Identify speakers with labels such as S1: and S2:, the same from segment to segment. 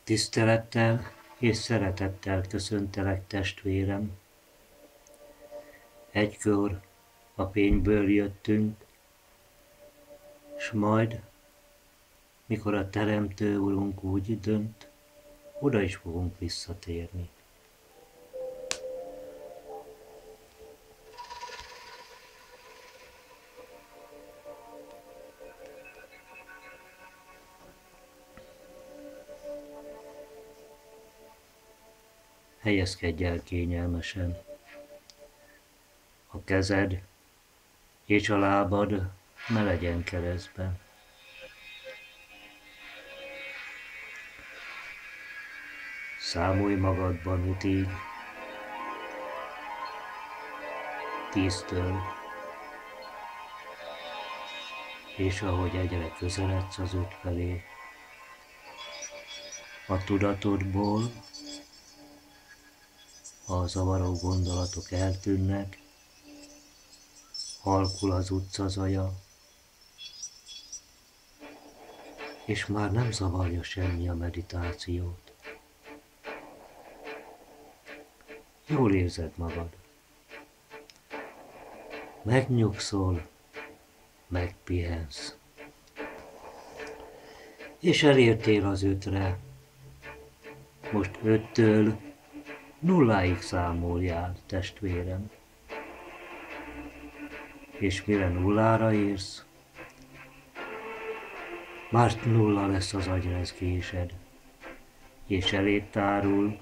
S1: Tisztelettel és szeretettel köszöntelek, testvérem. Egykor a fényből jöttünk, s majd, mikor a Teremtő Urunk úgy dönt, oda is fogunk visszatérni. Helyezkedj el kényelmesen. A kezed és a lábad ne legyen keresztben. Számolj magadban utig, 10-től, és ahogy egyre közeledsz az 5 felé, a tudatodból a zavaró gondolatok eltűnnek, halkul az utca zaja, és már nem zavarja semmi a meditációt. Jól érzed magad. Megnyugszol, megpihensz. És elértél az 5-re. Most 5-től 0-ig számoljál, testvérem. És mire 0-ra érsz, már 0 lesz az agyrezgésed, és eléd tárul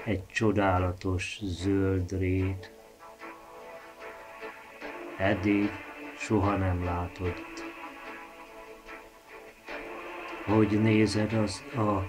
S1: egy csodálatos zöld rét. Eddig soha nem látod. Hogy nézed, a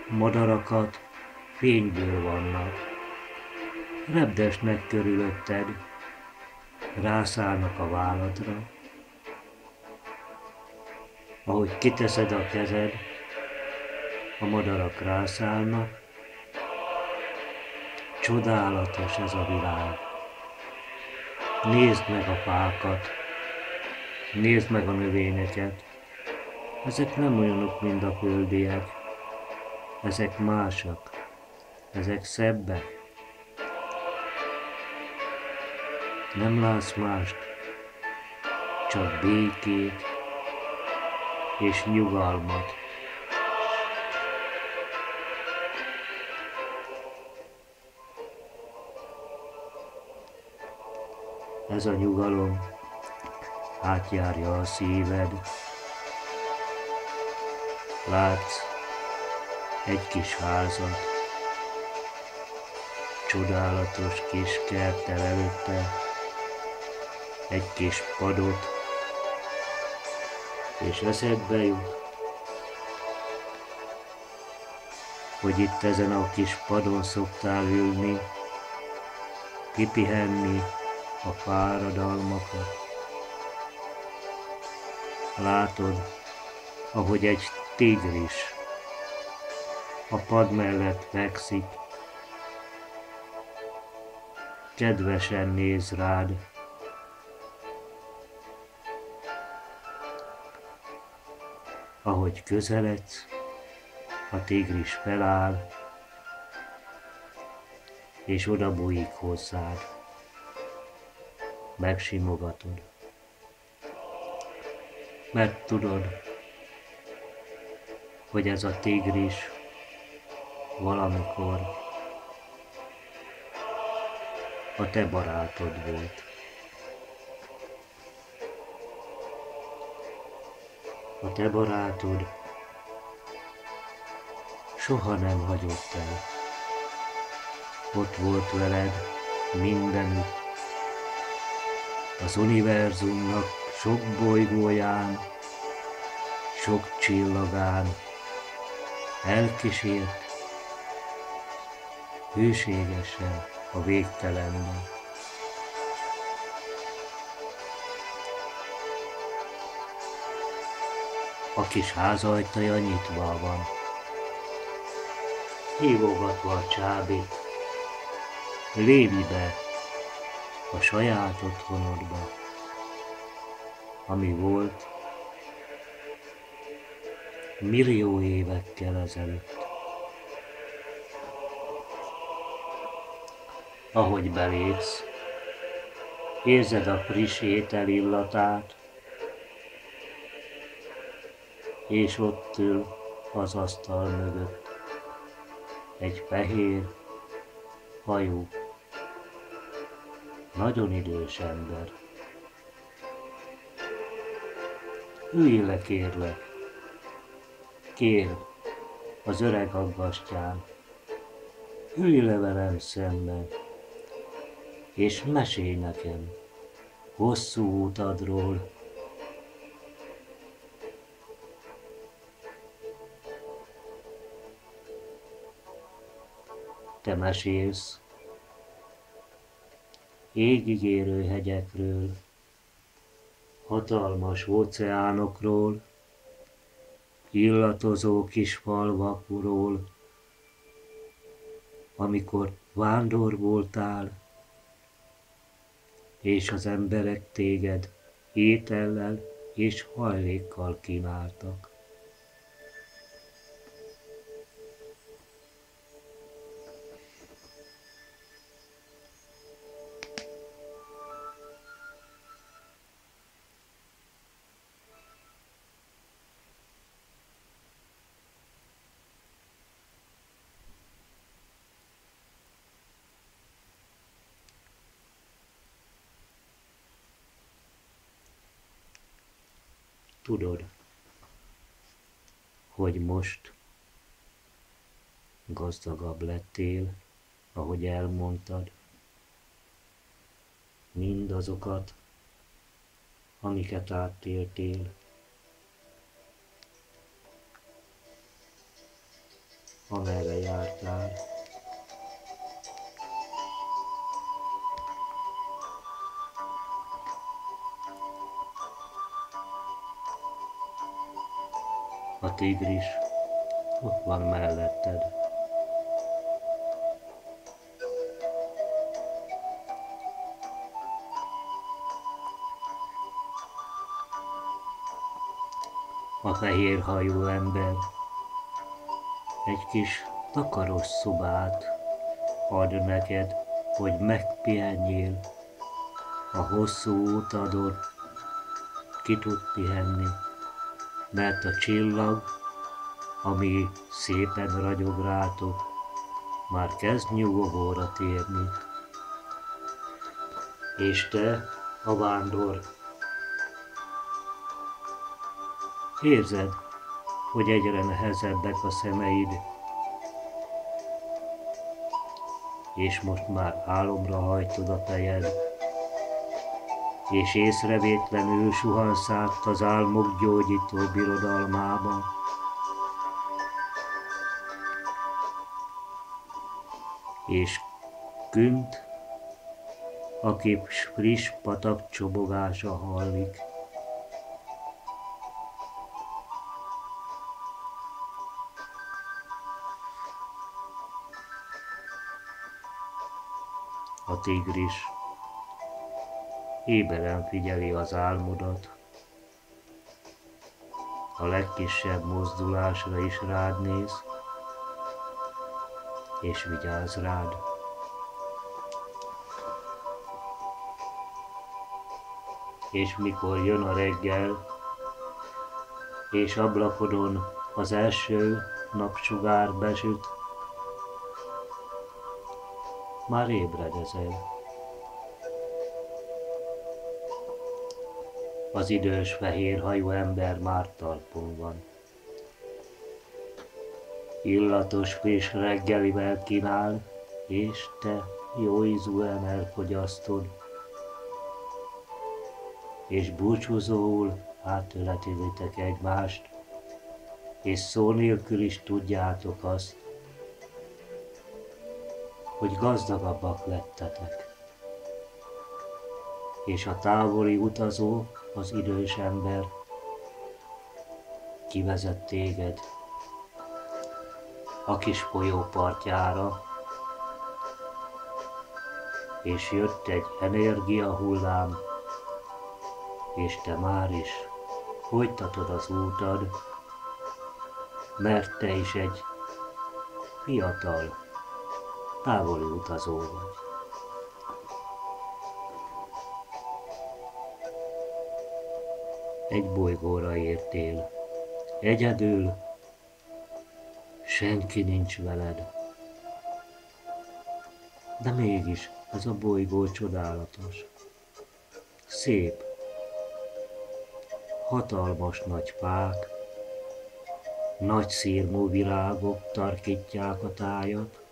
S1: madarakat, fényből vannak. Repdesnek körülötted, rászállnak a válladra. Ahogy kiteszed a kezed, a madarak rászállnak. Csodálatos ez a világ. Nézd meg a fákat, nézd meg a növényeket. Ezek nem olyanok, mint a földiek. Ezek másak, ezek szebbek. Nem látsz mást, csak békét és nyugalmat. Ez a nyugalom átjárja a szíved. Látsz egy kis házat, csodálatos kis kerttel előtte, egy kis padot, és eszedbe jut, hogy itt ezen a kis padon szoktál ülni, kipihenni a fáradalmakat. Látod, ahogy egy tigris a pad mellett fekszik, kedvesen néz rád. Ahogy közeledsz, a tigris feláll, és odabújik hozzád. Megsimogatod. Mert tudod, hogy ez a tigris valamikor a te barátod volt. A te barátod soha nem hagyott el. Ott volt veled mindenütt. Az univerzumnak sok bolygóján, sok csillagán elkísért hűségesen a végtelenben. A kis ház ajtaja nyitva van, hívogatva a csábít. Lépj be a saját otthonodba, ami volt, millió évekkel ezelőtt. Ahogy belépsz, érzed a friss étel illatát, és ott ül az asztal mögött egy fehér hajú, nagyon idős ember. Ülj le, kérlek, kér az öreg aggastyán, ülj le velem szemben, és mesélj nekem hosszú utadról. Te mesélsz égig érő hegyekről, hatalmas óceánokról, illatozó kis falvakról, amikor vándor voltál, és az emberek téged étellel és hajlékkal kínáltak. Tudod, hogy most gazdagabb lettél, ahogy elmondtad, mindazokat, amiket átéltél, amerre jártál. A tigris ott van melletted. A fehér hajú ember egy kis takaros szobát ad neked, hogy megpihenjél a hosszú utadon, ki tud pihenni, mert a csillag, ami szépen ragyog rátok, már kezd nyugovóra térni. És te, a vándor, érzed, hogy egyre nehezebbek a szemeid, és most már álomra hajtod a fejed, és észrevétlenül suhansz át az álmok gyógyító birodalmába. És künt a kis friss patak csobogása hallik. A tigris éberen figyeli az álmodat, a legkisebb mozdulásra is rád néz, és vigyáz rád. És mikor jön a reggel, és ablakodon az első napsugár besüt, már ébredezel. Az idős fehérhajú ember már talpon van. Illatos friss reggelivel kínál, és te jóízúan elfogyasztod, és búcsúzóul átölelitek egymást, és szó nélkül is tudjátok azt, hogy gazdagabbak lettetek. És a távoli utazó, az idős ember kivezet téged a kis folyó partjára, és jött egy energiahullám, és te már is folytatod az útad, mert te is egy fiatal, távoli utazó vagy. Egy bolygóra értél, egyedül, senki nincs veled. De mégis ez a bolygó csodálatos, szép, hatalmas nagy fák, nagy szirmú virágok tarkítják a tájat,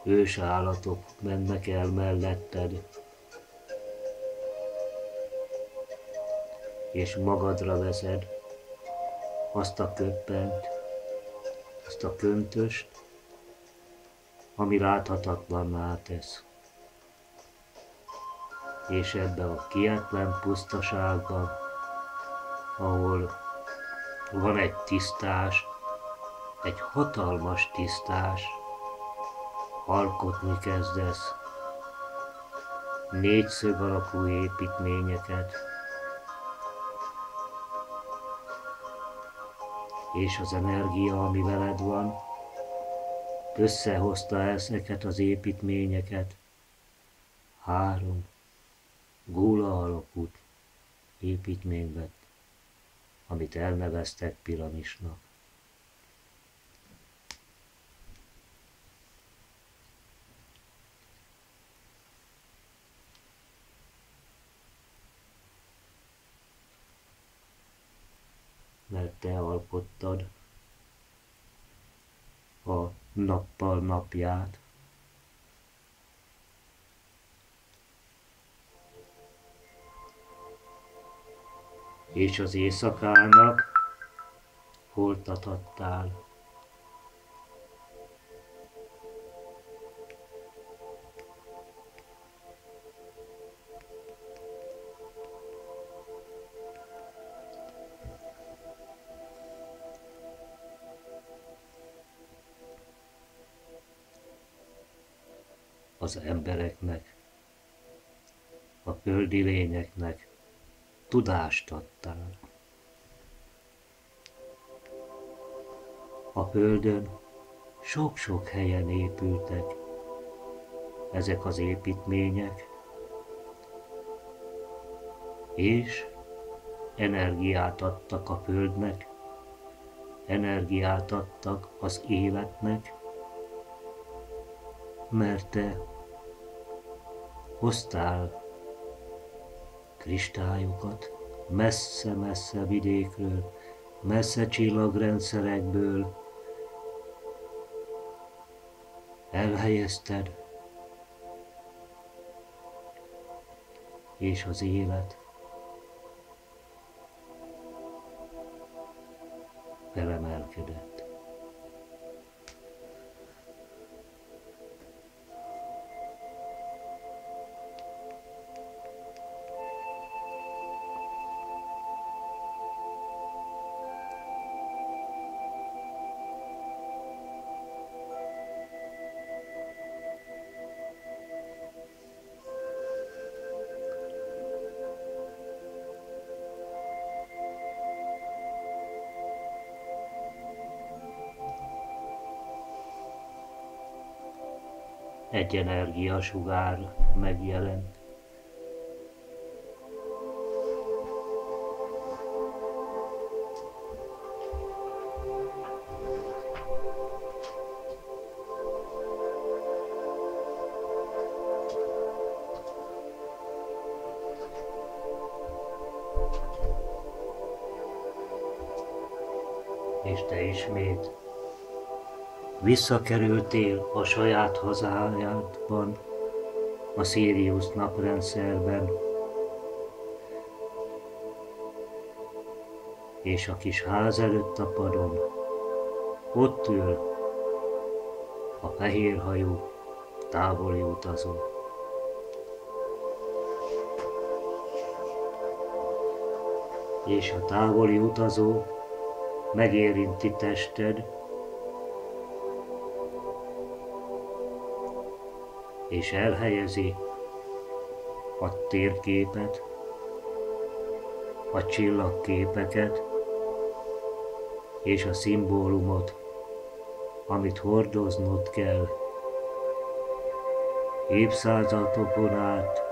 S1: ősállatok mennek el melletted, és magadra veszed azt a köppent, azt a köntöst, ami láthatatlanná tesz. És ebbe a kietlen pusztaságban, ahol van egy tisztás, egy hatalmas tisztás, alkotni kezdesz négyszög alakú építményeket, és az energia, ami veled van, összehozta ezeket az építményeket 3 góla alakú építményt, amit elneveztek piramisnak. Mert te alkottad a nappal napját, és az éjszakának holtat adtál. Az embereknek, a földi lényeknek tudást adtál. A földön sok-sok helyen épültek ezek az építmények, és energiát adtak a földnek, energiát adtak az életnek, mert te hoztál kristályokat messze-messze vidékről, messze csillagrendszerekből, elhelyezted, és az élet felemelkedett. Egy energiasugár megjelent. És te ismét visszakerültél a saját hazájádban, a Sirius naprendszerben, és a kis ház előtt a padon ott ül a fehérhajú távoli utazó. És a távoli utazó megérinti tested, és elhelyezi a térképet a csillagképeket és a szimbólumot, amit hordoznod kell. Évszázadokon át,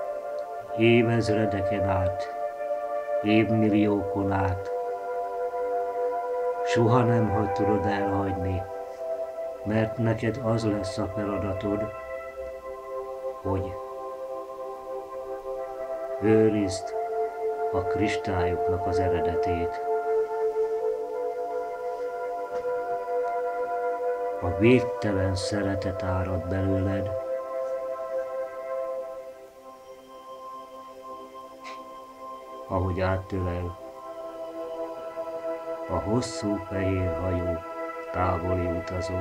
S1: évezredeken át, évmilliókon át. Soha nem tudod elhagyni, mert neked az lesz a feladatod, hogy őrizd a kristályoknak az eredetét. A végtelen szeretet árad belőled, ahogy áttölel a hosszú fehér hajú távoli utazó.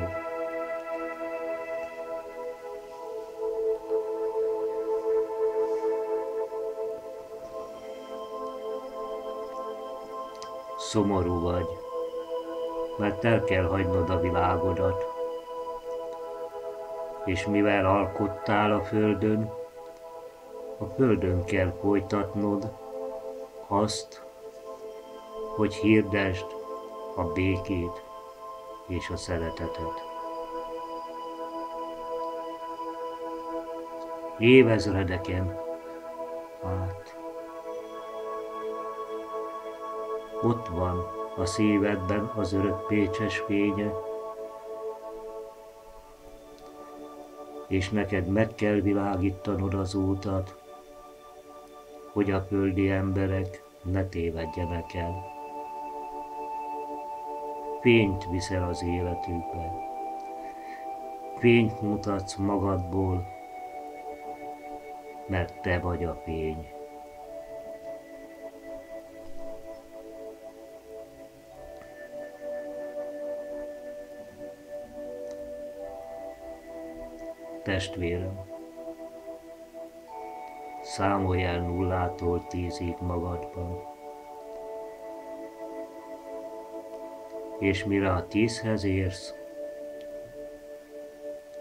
S1: Szomorú vagy, mert el kell hagynod a világodat, és mivel alkottál a földön kell folytatnod azt, hogy hirdesd a békét és a szeretetet. Évezredeken át. Ott van a szívedben az örök pécses fénye, és neked meg kell világítanod az útat, hogy a földi emberek ne tévedjenek el. Fényt viszel az életükbe, fényt mutatsz magadból, mert te vagy a fény. Testvérem, számolj el 0-tól 10-ig magadban, és mire a 10-hez érsz,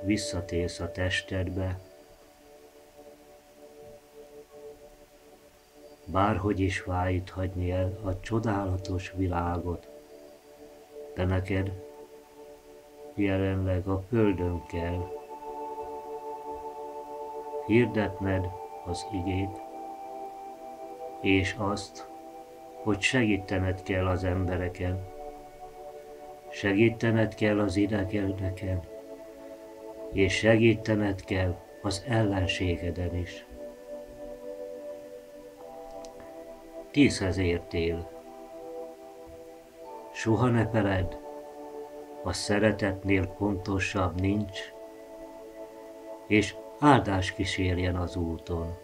S1: visszatérsz a testedbe, bárhogy is fáj itt hagyni el a csodálatos világot, de neked jelenleg a földön kell hirdetned az igét, és azt, hogy segítened kell az embereken, segítened kell az idegeneken, és segítened kell az ellenségeden is. 10-hez értél. Soha ne feledd, a szeretetnél fontosabb nincs, és áldás kísérjen az úton.